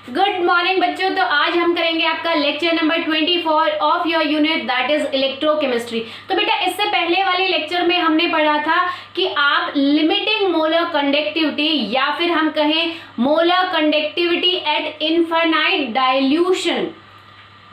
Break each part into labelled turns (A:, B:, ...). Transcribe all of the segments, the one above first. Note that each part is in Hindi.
A: गुड मॉर्निंग बच्चों। तो आज हम करेंगे आपका lecture number 24 of your unit that is electrochemistry. तो बेटा इससे पहले वाले लेक्चर में हमने पढ़ा था कि आप लिमिटिंग मोलर कंडक्टिविटी या फिर हम कहें molar conductivity at infinite dilution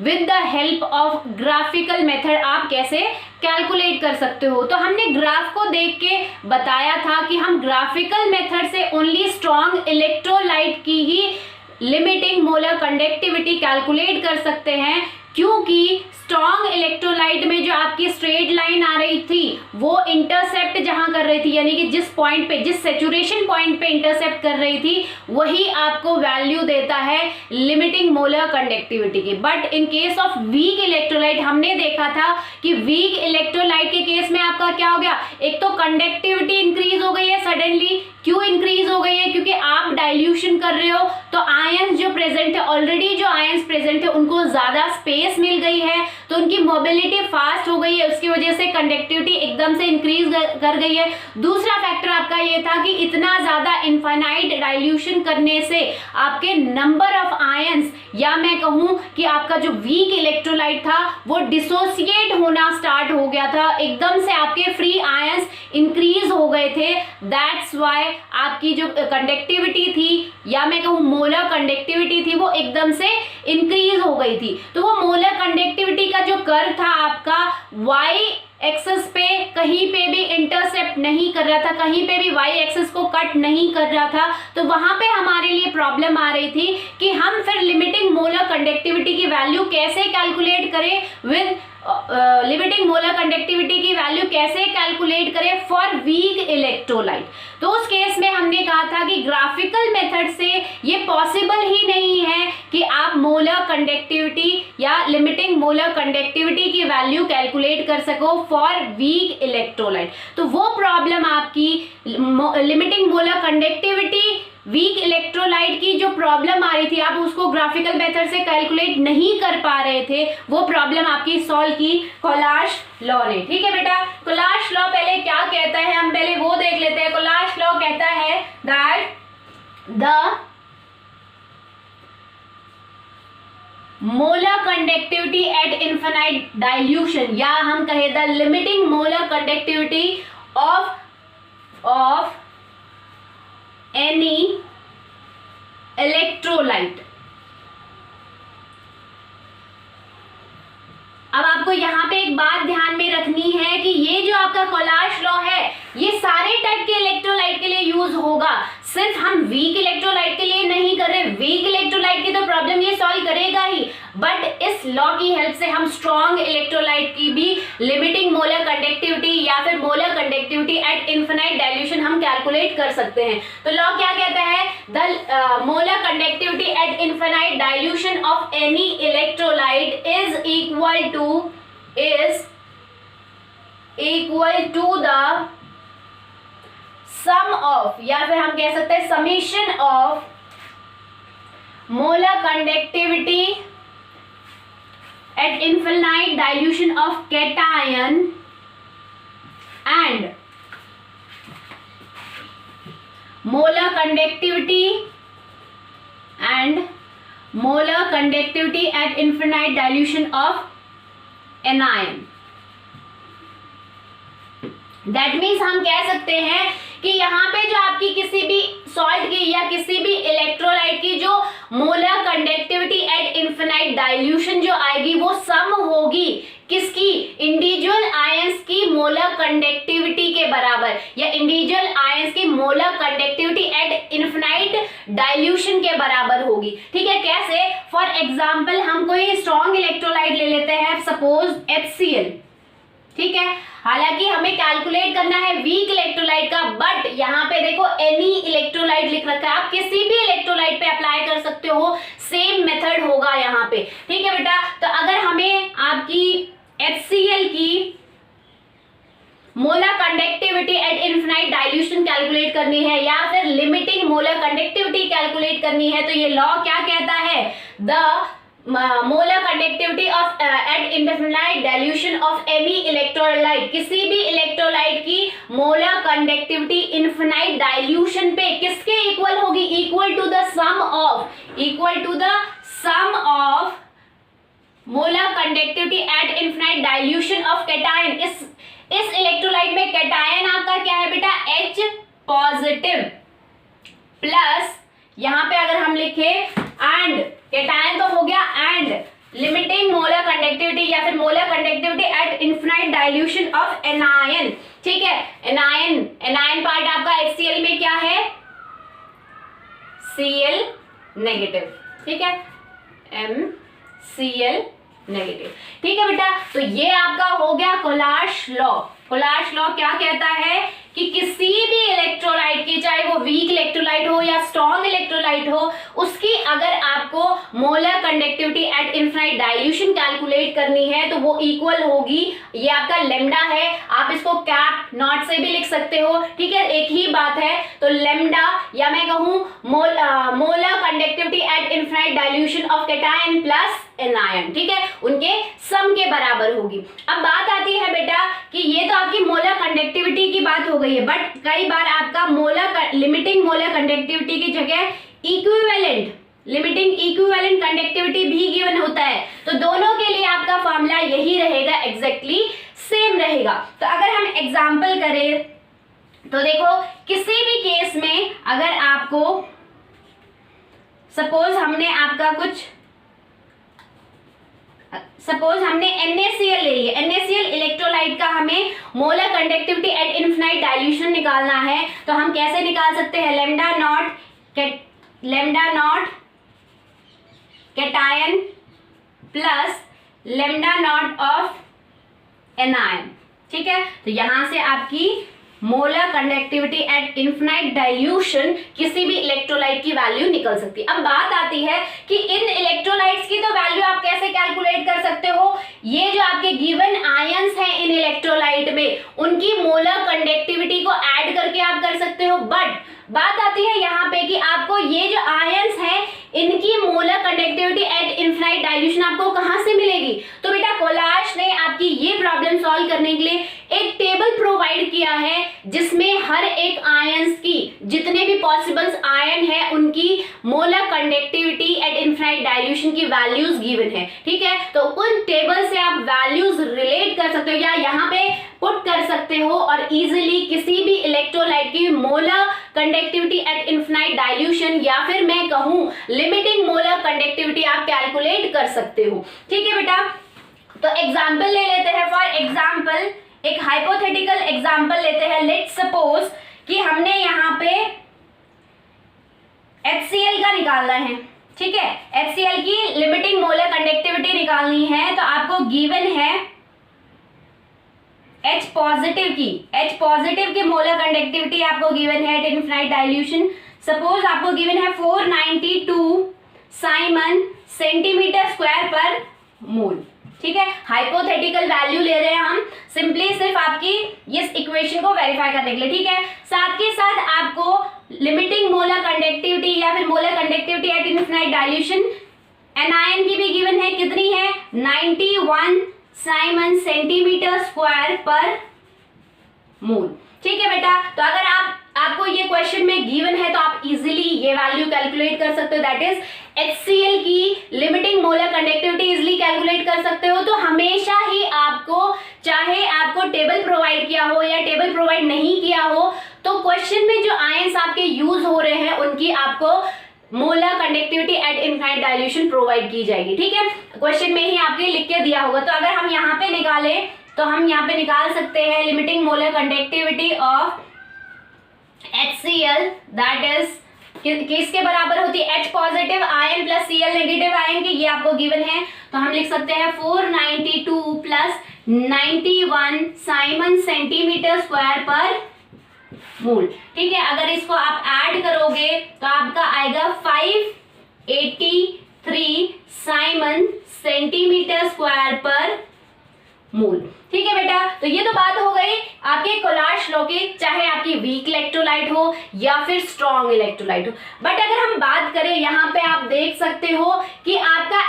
A: with the help of graphical method आप कैसे कैलकुलेट कर सकते हो। तो हमने ग्राफ को देख के बताया था कि हम ग्राफिकल मेथड से ओनली स्ट्रॉन्ग इलेक्ट्रोलाइट की ही लिमिटिंग मोलर कंडक्टिविटी कैलकुलेट कर सकते हैं, क्योंकि स्ट्रॉन्ग इलेक्ट्रोलाइट में जो आपकी स्ट्रेट लाइन आ रही थी वो इंटरसेप्ट जहां कर रही थी, यानी कि जिस पॉइंट पे, जिस सैचुरेशन पॉइंट पे इंटरसेप्ट कर रही थी वही आपको वैल्यू देता है लिमिटिंग मोलर कंडक्टिविटी की। But in case of weak electrolyte हमने देखा था कि वीक इलेक्ट्रोलाइट के केस में आपका क्या हो गया, एक तो कंडक्टिविटी इंक्रीज हो गई है सडनली। क्यों इंक्रीज हो गई है? क्योंकि आप डाइल्यूशन कर रहे हो तो आयंस जो प्रेजेंट है, ऑलरेडी जो आयंस प्रेजेंट है उनको ज्यादा स्पेस मिल गई है तो उनकी मोबिलिटी फास्ट हो गई है, उसकी वजह से कंडक्टिविटी एकदम से इंक्रीज कर गई है। दूसरा फैक्टर आपका ये था कि इतना ज्यादा इनफाइनाइट डाइल्यूशन करने से आपके नंबर ऑफ आयंस, या मैं कहूं कि आपका जो वीक इलेक्ट्रोलाइट था वो डिसोसिएट होना स्टार्ट हो गया था, एकदम से आपके फ्री आयंस इंक्रीज हो गए थे। दैट्स वाई आपकी जो कंडक्टिविटी थी, या मैं कहूं मोलर कंडक्टिविटी थी, वो एकदम से इंक्रीज हो गई थी। तो वो मोलर कंडक्टिविटी का जो कर्व था आपका वाई एक्सिस पे कहीं पे भी इंटरसेप्ट नहीं कर रहा था, कहीं पे भी वाई एक्सिस को कट नहीं कर रहा था, तो वहां पे हमारे लिए प्रॉब्लम आ रही थी कि हम फिर लिमिटिंग मोलर कंडक्टिविटी की वैल्यू कैसे कैलकुलेट करें, विद लिमिटिंग मोलर कंडक्टिविटी की वैल्यू कैसे कैलकुलेट करें फॉर वीक इलेक्ट्रोलाइट। तो उस केस में हमने कहा था कि ग्राफिकल मेथड से ये पॉसिबल ही नहीं है कि आप मोलर कंडक्टिविटी या लिमिटिंग मोलर कंडक्टिविटी की वैल्यू कैलकुलेट कर सको फॉर वीक इलेक्ट्रोलाइट। तो वो प्रॉब्लम आपकी limiting molar conductivity weak electrolyte की जो प्रॉब्लम आ रही थी, आप उसको ग्राफिकल मेथड से कैलकुलेट नहीं कर पा रहे थे, वो प्रॉब्लम आपकी सॉल्व की कोलाश लॉ ने। ठीक है बेटा, कोलाश लॉ पहले क्या कहता है हम पहले वो देख लेते हैं। कोलाश लॉ कहता है that the molar conductivity at infinite dilution, या हम कहें the limiting molar conductivity of any electrolyte. अब आपको यहां पे एक बात ध्यान में रखनी है कि ये जो आपका कोलाश लॉ है ये सारे टाइप के इलेक्ट्रोलाइट के लिए यूज होगा, सिर्फ हम वीक इलेक्ट्रोलाइट के लिए नहीं कर रहे। वीक इलेक्ट्रोलाइट की तो प्रॉब्लम ये सॉल्व करेगा ही, बट इस लॉ की हेल्प से हम स्ट्रॉन्ग इलेक्ट्रोलाइट की भी लिमिटिंग मोलर कंडक्टिविटी या फिर molar conductivity at infinite dilution हम कैलकुलेट कर सकते हैं। तो लॉ क्या कहता है, the molar conductivity at infinite dilution of any electrolyte is equal to the sum of, या फिर हम कह सकते हैं summation of molar conductivity at infinite dilution of cation and molar conductivity at infinite dilution of anion. That means हम कह सकते हैं कि यहाँ पे जो आपकी किसी भी सॉल्ट की या किसी भी इलेक्ट्रोलाइट की जो molar conductivity at infinite dilution जो आएगी वो सम होगी किसकी, इंडिविजुअल आयंस की मोलर कंडक्टिविटी के बराबर, या इंडिविजुअल आयंस की molar conductivity at infinite dilution के बराबर होगी। ठीक है, कैसे? फॉर एग्जाम्पल हम कोई स्ट्रॉन्ग इलेक्ट्रोलाइट ले लेते हैं, सपोज HCl। ठीक है, हालांकि हमें कैलकुलेट करना है वीक इलेक्ट्रोलाइट का, बट यहाँ पे देखो एनी इलेक्ट्रोलाइट लिख रखा है, आप किसी भी इलेक्ट्रोलाइट पे अप्लाई कर सकते हो, सेम मेथड होगा यहाँ पे। ठीक है बेटा, तो अगर हमें आपकी HCl की molar conductivity at infinite dilution calculate करनी है या फिर लिमिटिंग मोलर कंडक्टिविटी कैलकुलेट करनी है, तो ये लॉ क्या कहता है, the molar conductivity of at indefinite dilution of any electrolyte, किसी भी इलेक्ट्रोलाइट की मोलर कंडक्टिविटी इनफिनाइट डाइल्यूशन पे किसके इक्वल होगी, equal to the sum of molar conductivity at infinite dilution of cation. इस इलेक्ट्रोलाइट में कैटायन आपका क्या है बेटा, H पॉजिटिव, प्लस यहां पे अगर हम लिखे एंड, कैटायन तो हो गया, एंड लिमिटिंग मोलर कंडक्टिविटी या फिर molar conductivity at infinite dilution of anion. ठीक है, एनायन पार्ट आपका HCl में क्या है, Cl नेगेटिव। ठीक है, MCl नेगेटिव। ठीक है बेटा, तो ये आपका हो गया कोलाश लॉ। कोलाश लॉ क्या कहता है कि किसी भी इलेक्ट्रोलाइट की, चाहे वो वीक इलेक्ट्रोलाइट हो या स्ट्रॉन्ग इलेक्ट्रोलाइट हो, उसकी अगर आपको molar conductivity at infinite dilution calculate करनी है तो वो इक्वल होगी, ये आपका लेमडा है, आप इसको कैप नॉट से भी लिख सकते हो। ठीक है, एक ही बात है, तो लेमडा या मैं कहूं molar conductivity at infinite dilution of cation plus anion, ठीक है, उनके सम के बराबर होगी। अब बात आती है बेटा कि ये तो आपकी मोलर कंडक्टिविटी की बात हो गई है, बट कई बार आपका लिमिटिंग मोलर कंडक्टिविटी की जगह इक्विवेलेंट, लिमिटिंग इक्विवेलेंट कंडक्टिविटी भी गिवन होता है, तो दोनों के लिए आपका फॉर्मूला यही रहेगा, एग्जैक्टली सेम रहेगा। तो अगर हम एग्जांपल करें तो देखो, किसी भी केस में अगर आपको सपोज हमने NaCl ले लिया, NaCl इलेक्ट्रोलाइट का हमें molar conductivity at infinite dilution निकालना है, तो हम कैसे निकाल सकते हैं, lambda naught cation plus lambda naught of anion. ठीक है, तो यहां से आपकी molar conductivity at infinite dilution किसी भी इलेक्ट्रोलाइट की वैल्यू निकल सकती है। अब बात आती है कि इन इलेक्ट्रोलाइट्स की तो वैल्यू आप कैसे कैलकुलेट कर सकते हो, ये जो आपके गिवन आयंस हैं इन इलेक्ट्रोलाइट में, उनकी मोलर कंडक्टिविटी को ऐड करके आप कर सकते हो। बट बात आती है यहाँ पे कि आपको ये जो आयंस हैं इनकी molar conductivity at infinite dilution आपको कहां से मिलेगी, तो बेटा कोलाश ने आपकी ये प्रॉब्लम सॉल्व करने के लिए एक टेबल प्रोवाइड किया है जिसमें हर एक आयंस की, जितने भी पॉसिबल आयन है उनकी molar conductivity at infinite dilution की वैल्यूज गिवन है। ठीक है, तो उन टेबल से आप वैल्यूज रिलेट कर सकते हो या यहाँ पे पुट कर सकते हो और इजिली किसी भी इलेक्ट्रोलाइट की molar conductivity at infinite dilution या फिर मैं कहूं लिमिटिंग मोलर कंडक्टिविटी आप कैलकुलेट कर सकते हो। ठीक है बेटा, तो एग्जांपल ले लेते हैं। फॉर एग्जांपल एक हाइपोथेटिकल एग्जांपल लेते हैं। लेट्स सपोज कि हमने यहाँ पे HCl का निकालना है। ठीक है, HCl की लिमिटिंग मोलर कंडक्टिविटी निकालनी है, तो आपको गिवन है H पॉजिटिव की मोलर कंडक्टिविटी आपको गिवन है एट इनफिनाइट डाइल्यूशन। सपोज आपको गिवन है 492 साइमन सेंटीमीटर स्क्वायर पर मोल। ठीक है, हाइपोथेटिकल वैल्यू ले रहे हैं हम सिंपली सिर्फ आपकी इस इक्वेशन को वेरीफाई करने के लिए। ठीक है, साथ के साथ आपको लिमिटिंग मोलर कंडक्टिविटी या फिर molar conductivity at infinite dilution anion की भी गिवन है, कितनी है 91 साइमन सेंटीमीटर स्क्वायर पर मोल। ठीक है बेटा, तो अगर आपको ये क्वेश्चन में गिवन है तो आप इजीली ये वैल्यू कैलकुलेट कर सकते हो, दैट इज HCl की limiting molar conductivity easily calculate कर सकते हो। तो हमेशा ही आपको, चाहे आपको टेबल प्रोवाइड किया हो या टेबल प्रोवाइड नहीं किया हो, तो क्वेश्चन में जो आयंस आपके यूज हो रहे हैं उनकी आपको molar conductivity at infinite dilution provide की जाएगी। ठीक है, क्वेश्चन में ही आपके लिख के दिया होगा। तो अगर हम यहाँ पे निकालें तो हम यहाँ पे निकाल सकते हैं limiting molar conductivity of HCl, that is किसके बराबर होती है, H positive ion plus Cl negative ion की, ये आपको गिवन है। तो हम लिख सकते हैं 492 प्लस 91 साइमन सेंटीमीटर स्क्वायर पर मोल। ठीक है, अगर इसको आप ऐड करोगे तो आपका आएगा 583 साइमन सेंटीमीटर स्क्वायर पर मोल। ठीक है बेटा, तो ये तो बात हो गई आपके कोलार्श लॉ की, चाहे आपकी वीक इलेक्ट्रोलाइट हो या फिर स्ट्रॉन्ग इलेक्ट्रोलाइट हो। बट अगर हम बात करें, यहाँ पे आप देख सकते हो कि आपका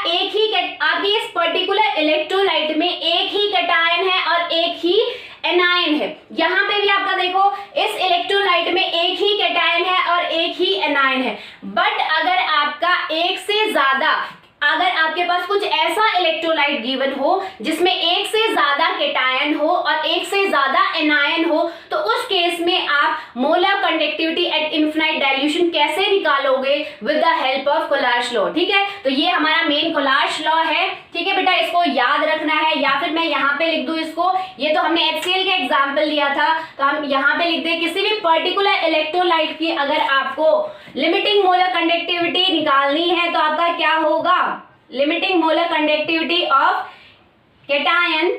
A: आपकी इस पर्टिकुलर इलेक्ट्रोलाइट में एक ही कैटायन है और एक ही एनायन है। यहाँ पे भी आपका देखो इस इलेक्ट्रोलाइट में एक ही कैटायन है और एक ही एनायन है। बट अगर आपका एक से ज्यादा, अगर आपके पास कुछ ऐसा इलेक्ट्रोलाइट गिवन हो जिसमें एक से ज्यादा कैटायन हो और एक से ज्यादा एनायन हो, तो उस केस में आप molar conductivity at infinite dilution कैसे निकालोगे? With the help of Kohlrausch law. ठीक है, तो ये हमारा मेन कोलार्श लॉ है। ठीक है बेटा, इसको याद रखना है, या फिर मैं यहाँ पे लिख दूं इसको, ये तो हमने HCl का एग्जाम्पल लिया था, तो हम यहाँ पे लिख दें किसी भी पर्टिकुलर इलेक्ट्रोलाइट की अगर आपको लिमिटिंग मोलर कंडक्टिविटी निकालनी है तो आपका क्या होगा? Limiting molar conductivity of cation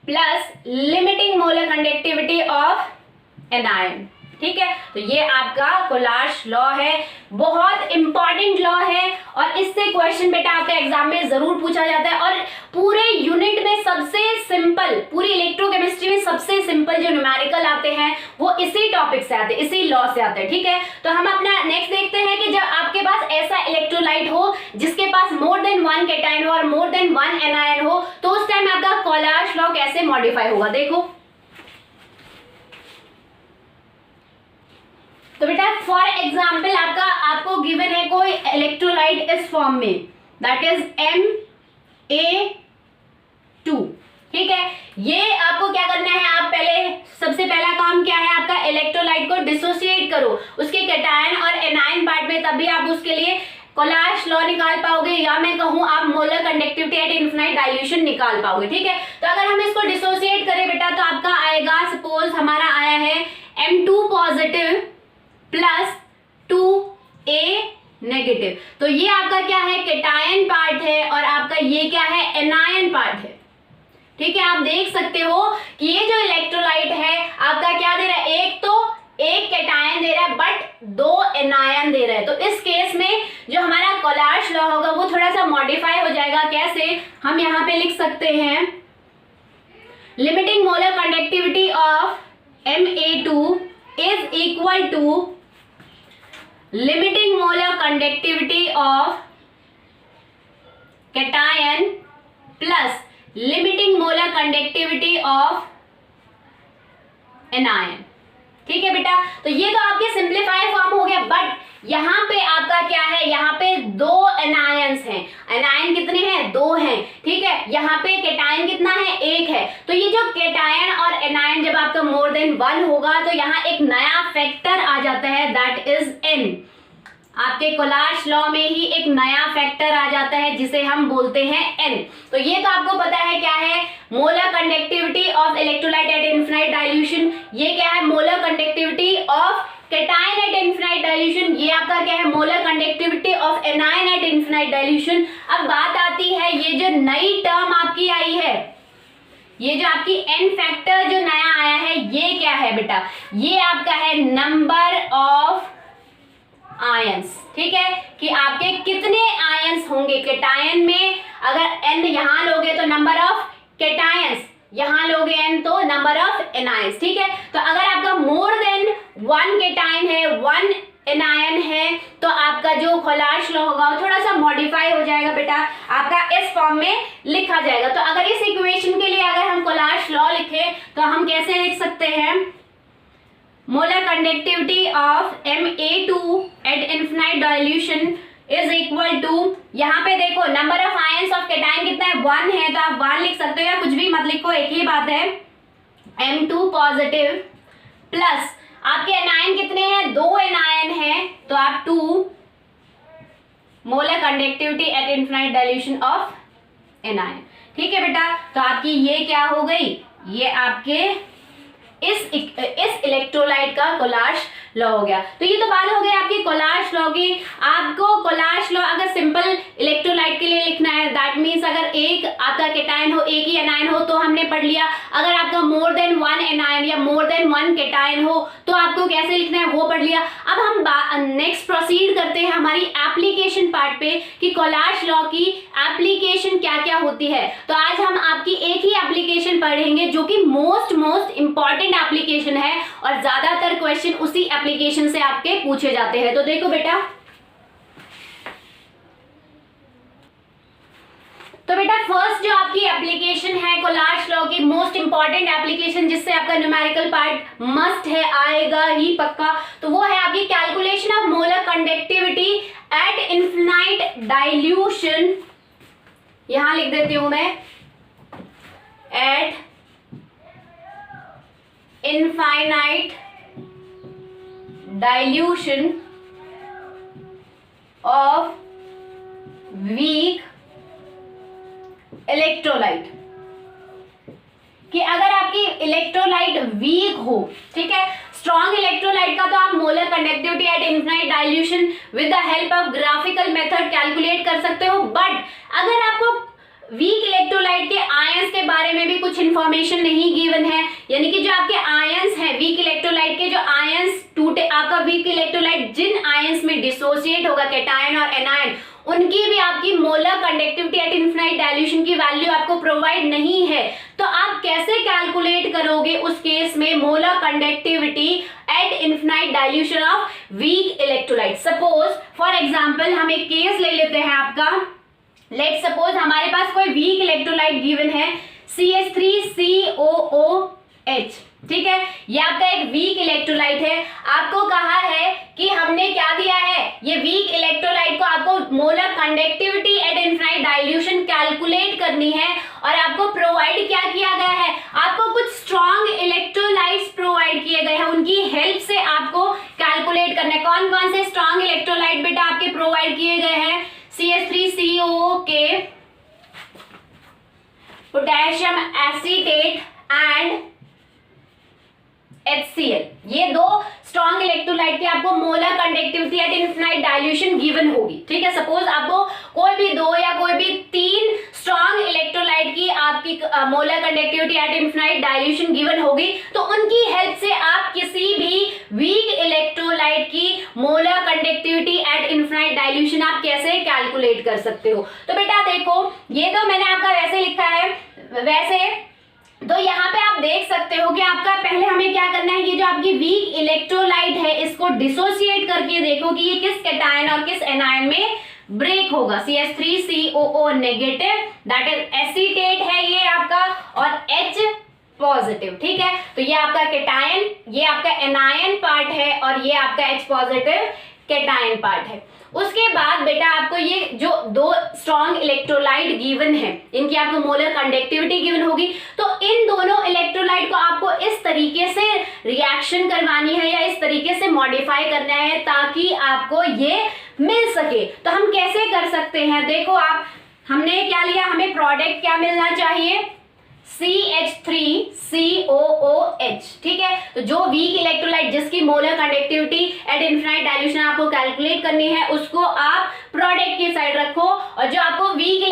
A: plus limiting molar conductivity of anion. ठीक है, तो ये आपका कोलार्श लॉ है, बहुत इंपॉर्टेंट लॉ है और इससे क्वेश्चन बेटा आपके एग्जाम में जरूर पूछा जाता है। और पूरे यूनिट में सबसे सिंपल, पूरी इलेक्ट्रोकेमिस्ट्री में सबसे सिंपल जो न्यूमेरिकल आते हैं वो इसी टॉपिक से आते हैं, इसी लॉ से आते हैं। ठीक है, तो हम अपना नेक्स्ट देखते हैं कि जब आपके पास ऐसा इलेक्ट्रोलाइट हो जिसके पास मोर देन वन कैटायन हो और मोर देन वन एनायन हो, तो उस टाइम आपका कोलार्श लॉ कैसे मॉडिफाई होगा। देखो तो बेटा फॉर एग्जाम्पल आपको गिवन है कोई इलेक्ट्रोलाइट इस फॉर्म में, दैट इज Ma2। ठीक है, ये आपको क्या करना है, आप पहले सबसे पहला काम क्या है आपका, इलेक्ट्रोलाइट को डिसोसिएट करो उसके कैटायन और एनायन पार्ट में, तभी आप उसके लिए कोलार्श लॉ निकाल पाओगे, या मैं कहूं आप molar conductivity at infinite dilution निकाल पाओगे। ठीक है, तो अगर हम इसको डिसोसिएट करें बेटा तो आपका आएगा, सपोज हमारा आया है M2 positive plus 2A negative, तो ये आपका क्या है, कैटायन पार्ट है और आपका ये क्या है, एनायन पार्ट है। ठीक है, आप देख सकते हो कि ये जो इलेक्ट्रोलाइट है आपका क्या दे रहा है, एक कैटायन दे रहा है बट 2 एनायन दे रहा है। तो इस केस में जो हमारा कोलार्श लॉ होगा वो थोड़ा सा मॉडिफाई हो जाएगा। कैसे, हम यहाँ पे लिख सकते हैं limiting molar conductivity of Ma2 is equal to limiting molar conductivity of cation plus limiting molar conductivity of anion. ठीक है बेटा, तो ये तो आपके सिंप्लीफाई फॉर्म हो गया। बट यहाँ पे आपका क्या है, यहाँ पे 2 एनायंस हैं। एनायन कितने हैं, 2 हैं। ठीक है, यहाँ पे कैटायन कितना है, 1 है। तो ये जो कैटायन और एनायन जब आपका मोर देन 1 होगा तो यहाँ एक नया फैक्टर आ जाता है, दैट इज N। आपके कोलार्श लॉ में ही एक नया फैक्टर आ जाता है जिसे हम बोलते हैं N। तो ये तो आपको पता है क्या है, molar conductivity of electrolyte at infinite dilution. ये क्या है, molar conductivity of cation at infinite dilution. ये आपका क्या है, molar conductivity of anion at infinite dilution. अब बात आती है, ये जो नई टर्म आपकी आई है, ये जो आपकी N फैक्टर जो नया आया है, ये क्या है बेटा, ये आपका है नंबर ऑफ आयंस। ठीक है, कि आपके कितने आयंस होंगे कैटायन में। अगर N यहां लोगे तो नंबर ऑफ कैटायंस, यहां लोगे N तो नंबर ऑफ एनायंस। ठीक है, तो अगर आपका मोर देन 1 कैटायन है, 1 एनायन है, तो आपका जो कोलार्श लॉ होगा वो थोड़ा सा मॉडिफाई हो जाएगा बेटा, आपका इस फॉर्म में लिखा जाएगा। तो अगर इस इक्वेशन के लिए अगर हम कोलार्श लॉ लिखें तो हम कैसे लिख सकते हैं, molar conductivity of Ma2 at infinite dilution is equal to, यहाँ पे देखो number of ions of cation कितना है, 1 है, तो आप 1 लिख सकते हो या कुछ भी मत लिखो, एक ही बात है। M2 पॉजिटिव प्लस आपके एनायन कितने हैं, 2 एनायन है, तो आप 2 molar conductivity at infinite dilution of anion. ठीक है बेटा, तो आपकी ये क्या हो गई, ये आपके इस इलेक्ट्रोलाइट का कोलार्श लॉ हो गया। तो ये तो बात हो गई आपकी कोलार्श लॉ की। आपको कोलार्श लॉ अगर सिंपल इलेक्ट्रोलाइट के लिए लिखना है, दैट मीन्स मीन्स अगर एक आपका केटायन हो, एक ही एनायन हो तो हमने पढ़ लिया। अगर आपका मोर देन वन एनायन या मोर देन वन केटायन हो तो आपको कैसे लिखना है वो पढ़ लिया। अब हम नेक्स्ट प्रोसीड करते हैं हमारी एप्लीकेशन पार्ट पे कि कोलाश लॉ की एप्लीकेशन क्या क्या होती है। तो आज हम आपकी एक ही एप्लीकेशन पढ़ेंगे जो कि मोस्ट इंपॉर्टेंट एप्लीकेशन है और ज्यादातर क्वेश्चन उसी एप्लीकेशन से आपके पूछे जाते हैं। तो देखो बेटा, फर्स्ट जो आपकी एप्लीकेशन है कोलाश लॉ की मोस्ट इंपॉर्टेंट एप्लीकेशन जिससे आपका न्यूमेरिकल पार्ट मस्ट है, आएगा ही पक्का, तो वो है आपकी calculation of molar conductivity at infinite dilution. यहां लिख देती हूं मैं, eight infinite dilution of weak electrolyte. कि अगर आपकी इलेक्ट्रोलाइट वीक हो, ठीक है, स्ट्रॉन्ग इलेक्ट्रोलाइट का तो आप molar conductivity at infinite dilution with the help of graphical method calculate कर सकते हो। बट अगर आपको वीक इलेक्ट्रोलाइट के आयंस के बारे में भी कुछ इंफॉर्मेशन नहीं गिवन है, यानी कि जो आपके आयंस हैं वीक इलेक्ट्रोलाइट के, जो आयंस टूटे, आपका वीक इलेक्ट्रोलाइट जिन आयंस में डिसोसिएट होगा कैटायन और एनायन, उनकी भी आपकी molar conductivity at infinite dilution की वैल्यू आपको प्रोवाइड नहीं है, तो आप कैसे कैलकुलेट करोगे उस केस में molar conductivity at infinite dilution of weak electrolyte. Suppose for example हम एक केस ले लेते हैं आपका, लेट सपोज हमारे पास कोई वीक इलेक्ट्रोलाइट गिवन है CH3COOH, ठीक है, ये आपका एक वीक इलेक्ट्रोलाइट है। आपको कहा है कि हमने क्या दिया है, ये वीक इलेक्ट्रोलाइट को आपको molar conductivity at infinite dilution calculate करनी है और आपको प्रोवाइड क्या किया गया है, आपको कुछ स्ट्रॉन्ग इलेक्ट्रोलाइट्स प्रोवाइड किए गए हैं, उनकी हेल्प से आपको कैलकुलेट करना है। कौन कौन से स्ट्रॉन्ग इलेक्ट्रोलाइट बेटा आपके प्रोवाइड किए गए हैं, CH3COOH, potassium acetate and HCl, ये दो स्ट्रॉन्ग इलेक्ट्रोलाइट की आपको molar conductivity at infinite dilution given होगी, ठीक है। सपोज आपको कोई भी दो या कोई भी तीन स्ट्रॉन्ग इलेक्ट्रोलाइट की आपकी molar conductivity at infinite dilution given होगी, तो उनकी हेल्प से आप किसी भी वीक इलेक्ट्रोलाइट की molar conductivity at infinite dilution आप कैसे कैलकुलेट कर सकते हो। तो बेटा देखो, ये तो मैंने आपका वैसे लिखा है, वैसे तो यहाँ पे आप देख सकते हो कि आपका पहले हमें क्या करना है, ये जो आपकी वीक इलेक्ट्रोलाइट है इसको डिसोसिएट करके देखो कि ये किस कैटायन और किस एनायन में ब्रेक होगा। CH3COO negative, that is acetate है ये आपका, और H पॉजिटिव, ठीक है। तो ये आपका कैटायन, ये आपका एनायन पार्ट है और ये आपका H पॉजिटिव कैटायन पार्ट है। उसके बाद बेटा आपको ये जो दो स्ट्रॉन्ग इलेक्ट्रोलाइट गिवन है, इनकी आपको मोलर कंडक्टिविटी गिवन होगी, तो इन दोनों इलेक्ट्रोलाइट को आपको इस तरीके से रिएक्शन करवानी है या इस तरीके से मॉडिफाई करना है ताकि आपको ये मिल सके। तो हम कैसे कर सकते हैं, देखो आप, हमने क्या लिया, हमें प्रोडक्ट क्या मिलना चाहिए, CH3COOH, ठीक है। तो जो वीक इलेक्ट्रोलाइट जिसकी molar conductivity at infinite dilution आपको कैलकुलेट करनी है, उसको आप प्रोडक्ट की साइड रखो, और जो आपको वीक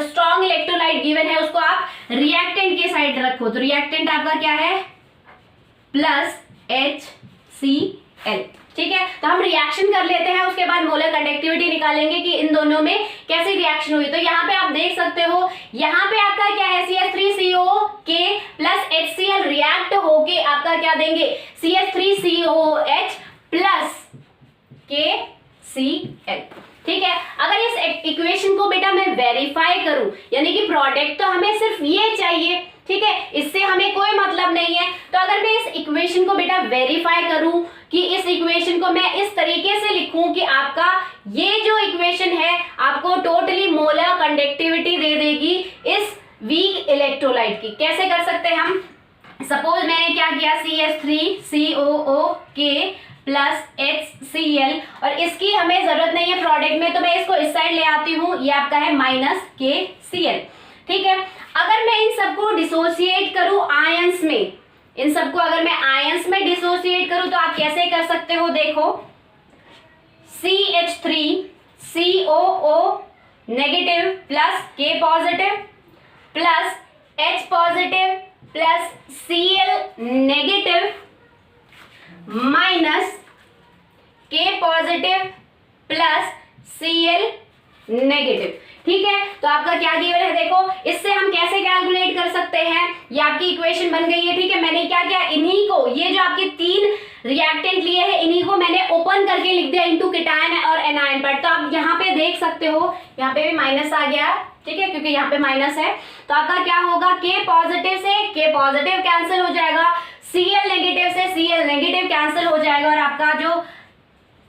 A: स्ट्रॉन्ग इलेक्ट्रोलाइट गिवन है उसको आप रिएक्टेंट की साइड रखो। तो रिएक्टेंट आपका क्या है, प्लस HCl, ठीक है। तो हम रिएक्शन कर लेते हैं, उसके बाद मोलर कंडक्टिविटी निकालेंगे कि इन दोनों में कैसी रिएक्शन हुई। तो यहाँ पे आप देख सकते हो, यहाँ पे आपका क्या है, CH3COK प्लस HCl रिएक्ट होके आपका क्या देंगे, CH3COOH प्लस KCl, ठीक है। अगर इस इक्वेशन को बेटा मैं वेरीफाई करूं, यानी कि प्रोडक्ट तो हमें सिर्फ ये चाहिए, ठीक है, इससे हमें कोई मतलब नहीं है, तो अगर मैं इस इक्वेशन को बेटा वेरीफाई करूं कि इस इक्वेशन को मैं इस तरीके से लिखूं कि आपका ये जो इक्वेशन है आपको टोटली मोलर कंडक्टिविटी दे देगी इस वीक इलेक्ट्रोलाइट की। कैसे कर सकते हैं हम, सपोज मैंने क्या किया, CH3COOK प्लस HCl, और इसकी हमें जरूरत नहीं है प्रोडक्ट में, तो मैं इसको इस साइड ले आती हूँ, ये आपका है माइनस KCl, ठीक है। अगर मैं इन सबको डिसोसिएट करूं आयंस में, इन सबको अगर मैं आयंस में डिसोसिएट करूं तो आप कैसे कर सकते हो, देखो CH3COO negative plus K positive plus H positive plus Cl negative minus K positive plus Cl negative. ठीक है, तो आपका क्या गिवन है देखो, इससे हम कैसे कैलकुलेट कर सकते हैं, ये आपकी इक्वेशन बन गई है। ठीक है, मैंने क्या किया, इन्हीं को, ये जो आपके तीन रिएक्टेंट लिए हैं इन्हीं को मैंने ओपन करके लिख दिया इनटू कीटायन और एनायन पर। तो आप यहाँ पे देख सकते हो, यहाँ पे भी माइनस आ गया, ठीक है, क्योंकि यहाँ पे माइनस है। तो आपका क्या होगा, K पॉजिटिव से K पॉजिटिव कैंसिल हो जाएगा, Cl नेगेटिव से Cl नेगेटिव कैंसिल हो जाएगा, और आपका जो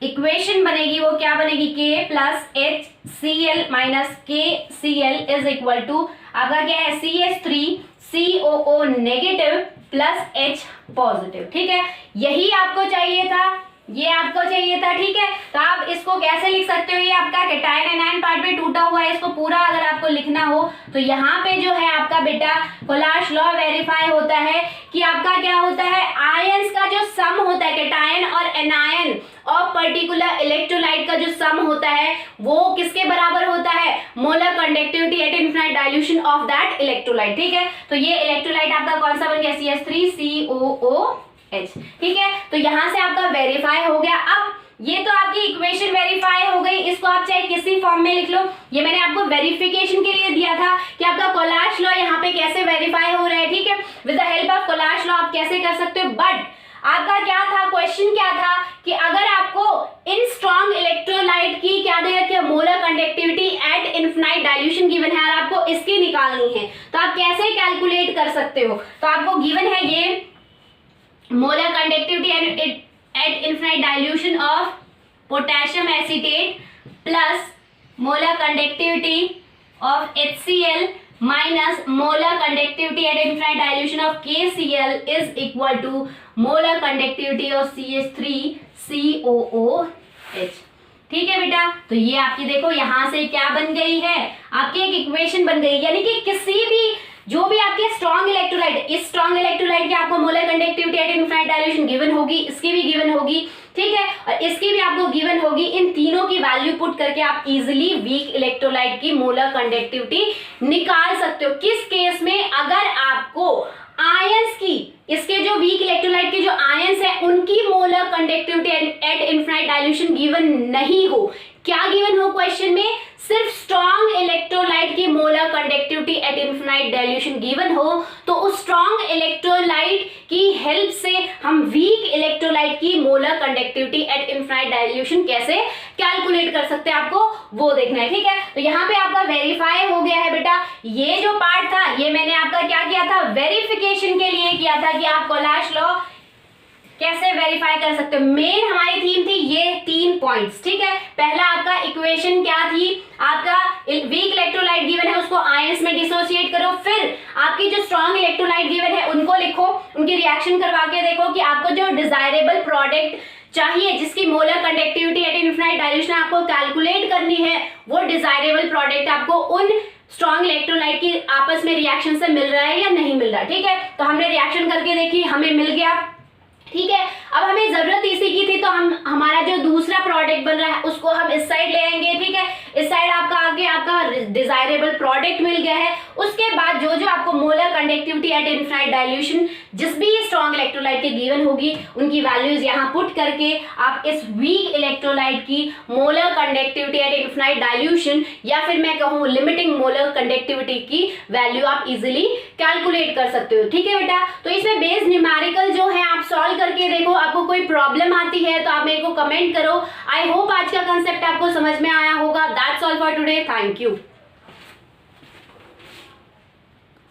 A: इक्वेशन बनेगी वो क्या बनेगी, K plus HCl minus KCl is equal to आपका क्या है, CH3COO negative plus H positive. ठीक है, यही आपको चाहिए था, ये आपको चाहिए था। ठीक है, तो आप इसको कैसे लिख सकते हो, ये आपका कैटायन एनायन पार्ट में टूटा हुआ है, इसको पूरा अगर आपको लिखना हो तो यहाँ पे जो है आपका बेटा कोलाश लॉ वेरीफाई होता है कि आपका क्या होता है, आयंस का जो सम होता है, कैटायन और एनायन ऑफ पर्टिकुलर इलेक्ट्रोलाइट का जो सम होता है वो किसके बराबर होता है, molar conductivity at infinite dilution of that electrolyte. ठीक है, तो ये इलेक्ट्रोलाइट आपका कौन सा बन गया, CH3COOH। ठीक है, तो यहां से आपका वेरीफाई हो गया। अब ये तो आपकी इक्वेशन वेरीफाई हो गई, इसको आप चाहे किसी फॉर्म में लिख लो, ये मैंने आपको वेरिफिकेशन के लिए दिया था कि आपका कोलाश लॉ यहाँ पे कैसे वेरीफाई हो रहा है। ठीक है, with the help of Kohlrausch law आप कैसे कर सकते हो, बट आपका क्या था, क्वेश्चन क्या था कि अगर आपको इन स्ट्रॉन्ग इलेक्ट्रोलाइट की क्या दे रखी है, molar conductivity at infinite dilution given है और आपको इसकी निकालनी है, तो आप कैसे कैलकुलेट कर सकते हो। तो आपको गिवन है ये molar conductivity at infinite dilution of potassium acetate plus molar conductivity of HCl minus molar conductivity at infinite dilution of KCl is equal to molar conductivity of CH3COOH। ठीक है बेटा, तो ये आपकी देखो यहां से क्या बन गई है, आपकी एक इक्वेशन बन गई, यानी कि किसी भी जो भी आपके स्ट्रॉन्ग इलेक्ट्रोलाइट, इस स्ट्रॉन्ग इलेक्ट्रोलाइट की आपको molar conductivity at infinite dilution given होगी, इसकी भी गिवन होगी, ठीक है, और इसकी भी आपको गिवन होगी। इन तीनों की वैल्यू पुट करके आप इजीली वीक इलेक्ट्रोलाइट की मोलर कंडक्टिविटी निकाल सकते हो। किस केस में, अगर आपको आयंस की, इसके जो वीक इलेक्ट्रोलाइट के जो आयंस है उनकी molar conductivity at infinite dilution given नहीं हो, क्या गिवन हो क्वेश्चन में, सिर्फ स्ट्रॉन्ग इलेक्ट्रोलाइट की molar conductivity at infinite dilution given हो, तो उस स्ट्रॉन्ग इलेक्ट्रोलाइट की हेल्प से हम वीक इलेक्ट्रोलाइट की molar conductivity at infinite dilution कैसे कैलकुलेट कर सकते हैं, आपको वो देखना है। ठीक है, तो यहाँ पे आपका वेरीफाई हो गया है बेटा। ये जो पार्ट था ये मैंने आपका क्या किया था, वेरिफिकेशन के लिए किया था कि आप कोलाश लॉ कैसे वेरीफाई कर सकते हो। मेन हमारी थीम थी ये 3 पॉइंट्स। ठीक है, पहला आपका इक्वेशन क्या थी, आपका वीक इलेक्ट्रोलाइट गिवन है उसको आयंस में डिसोसिएट करो, फिर आपकी जो स्ट्रॉन्ग इलेक्ट्रोलाइट गिवन है उनको लिखो, उनकी रिएक्शन करवा के देखो कि आपको जो डिजायरेबल प्रोडक्ट चाहिए जिसकी molar conductivity at infinite dilution आपको कैलकुलेट करनी है, वो डिजायरेबल प्रोडक्ट आपको उन स्ट्रॉन्ग इलेक्ट्रोलाइट की आपस में रिएक्शन से मिल रहा है या नहीं मिल रहा। ठीक है, तो हमने रिएक्शन करके देखी, हमें मिल गया। ठीक है, अब हमें जरूरत इसी की थी, तो हमारा जो दूसरा प्रोडक्ट बन रहा है उसको हम इस साइड ले आएंगे। ठीक है, इस साइड आपका आगे आपका डिजायरेबल प्रोडक्ट मिल गया है। उसके बाद जो जो आपको molar conductivity at infinite dilution जिस भी स्ट्रॉन्ग इलेक्ट्रोलाइट की गिवन होगी उनकी वैल्यूज यहाँ पुट करके आप इस वीक इलेक्ट्रोलाइट की molar conductivity at infinite dilution या फिर मैं कहूँ लिमिटिंग मोलर कंडक्टिविटी की वैल्यू आप इजिली कैलकुलेट कर सकते हो। ठीक है बेटा, तो इसमें बेस न्यूमेरिकल जो है आप सॉल्व करके देखो, आपको कोई प्रॉब्लम आती है तो आप मेरे को कमेंट करो। आई होप आज का कंसेप्ट आपको समझ में आया होगा। That's all for today, thank you.